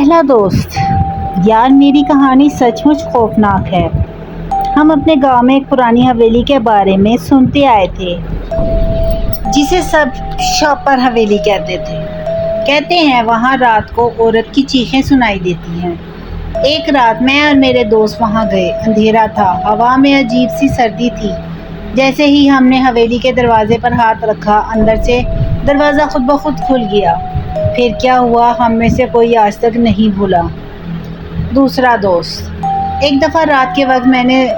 پہلا دوست۔ یار میری کہانی سچ مچ خوفناک ہے۔ ہم اپنے گاؤں میں ایک پرانی حویلی کے بارے میں سنتے آئے تھے جسے سب شاپر حویلی کہتے تھے۔ کہتے ہیں وہاں رات کو عورت کی چیخیں سنائی دیتی ہیں۔ ایک رات میں اور میرے دوست وہاں گئے۔ اندھیرا تھا، ہوا میں عجیب سی سردی تھی۔ جیسے ہی ہم نے حویلی کے دروازے پر ہاتھ رکھا، اندر سے دروازہ خود بخود کھل گیا۔ پھر کیا ہوا ہم میں سے کوئی آج تک نہیں بھولا۔ دوسرا دوست۔ ایک دفعہ رات کے وقت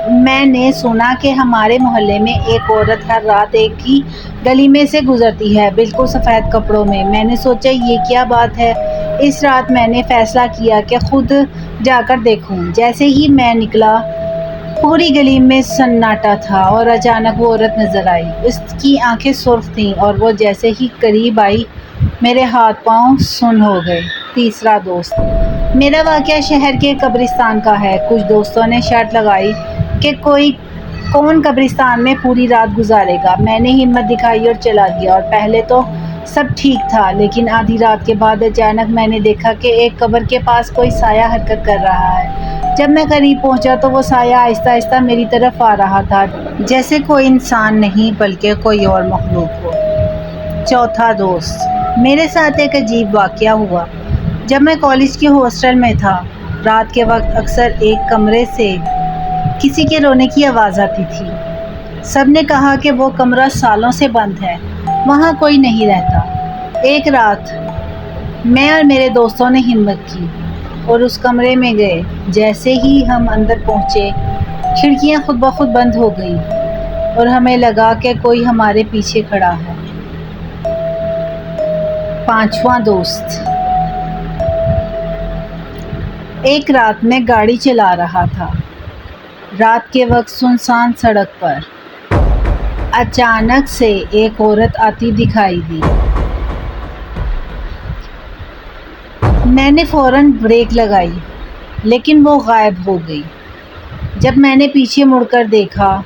میں نے سنا کہ ہمارے محلے میں ایک عورت ہر رات ایک ہی گلی میں سے گزرتی ہے، بالکل سفید کپڑوں میں۔ میں نے سوچا یہ کیا بات ہے۔ اس رات میں نے فیصلہ کیا کہ خود جا کر دیکھوں۔ جیسے ہی میں نکلا، پوری گلی میں سناٹا تھا اور اچانک وہ عورت نظر آئی۔ اس کی آنکھیں سرخ تھیں اور وہ جیسے ہی قریب آئی میرے ہاتھ پاؤں سن ہو گئے۔ تیسرا دوست۔ میرا واقعہ شہر کے قبرستان کا ہے۔ کچھ دوستوں نے شرط لگائی کہ کون قبرستان میں پوری رات گزارے گا۔ میں نے ہمت دکھائی اور چلا گیا، اور پہلے تو سب ٹھیک تھا، لیکن آدھی رات کے بعد اچانک میں نے دیکھا کہ ایک قبر کے پاس کوئی سایہ حرکت کر رہا ہے۔ جب میں قریب پہنچا تو وہ سایہ آہستہ آہستہ میری طرف آ رہا تھا، جیسے کوئی انسان نہیں بلکہ کوئی اور مخلوق ہو۔ چوتھا دوست۔ میرے ساتھ ایک عجیب واقعہ ہوا۔ جب میں کالج کے ہاسٹل میں تھا، رات کے وقت اکثر ایک کمرے سے کسی کے رونے کی آواز آتی تھی۔ سب نے کہا کہ وہ کمرہ سالوں سے بند ہے، وہاں کوئی نہیں رہتا۔ ایک رات میں اور میرے دوستوں نے ہمت کی اور اس کمرے میں گئے۔ جیسے ہی ہم اندر پہنچے، کھڑکیاں خود بخود بند ہو گئیں اور ہمیں لگا کہ کوئی ہمارے پیچھے کھڑا ہے۔ پانچواں دوست۔ ایک رات میں گاڑی چلا رہا تھا۔ رات کے وقت سنسان سڑک پر اچانک سے ایک عورت آتی دکھائی دی۔ میں نے فوراً بریک لگائی، لیکن وہ غائب ہو گئی۔ جب میں نے پیچھے مڑ کر دیکھا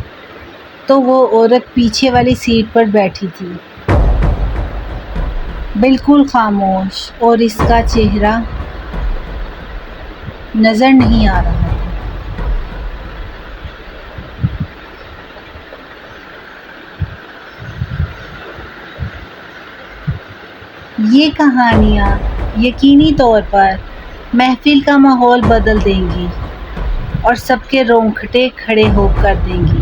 تو وہ عورت پیچھے والی سیٹ پر بیٹھی تھی، بالکل خاموش، اور اس کا چہرہ نظر نہیں آ رہا تھا۔ یہ کہانیاں یقینی طور پر محفل کا ماحول بدل دیں گی اور سب کے رونگٹے کھڑے ہو کر دیں گی۔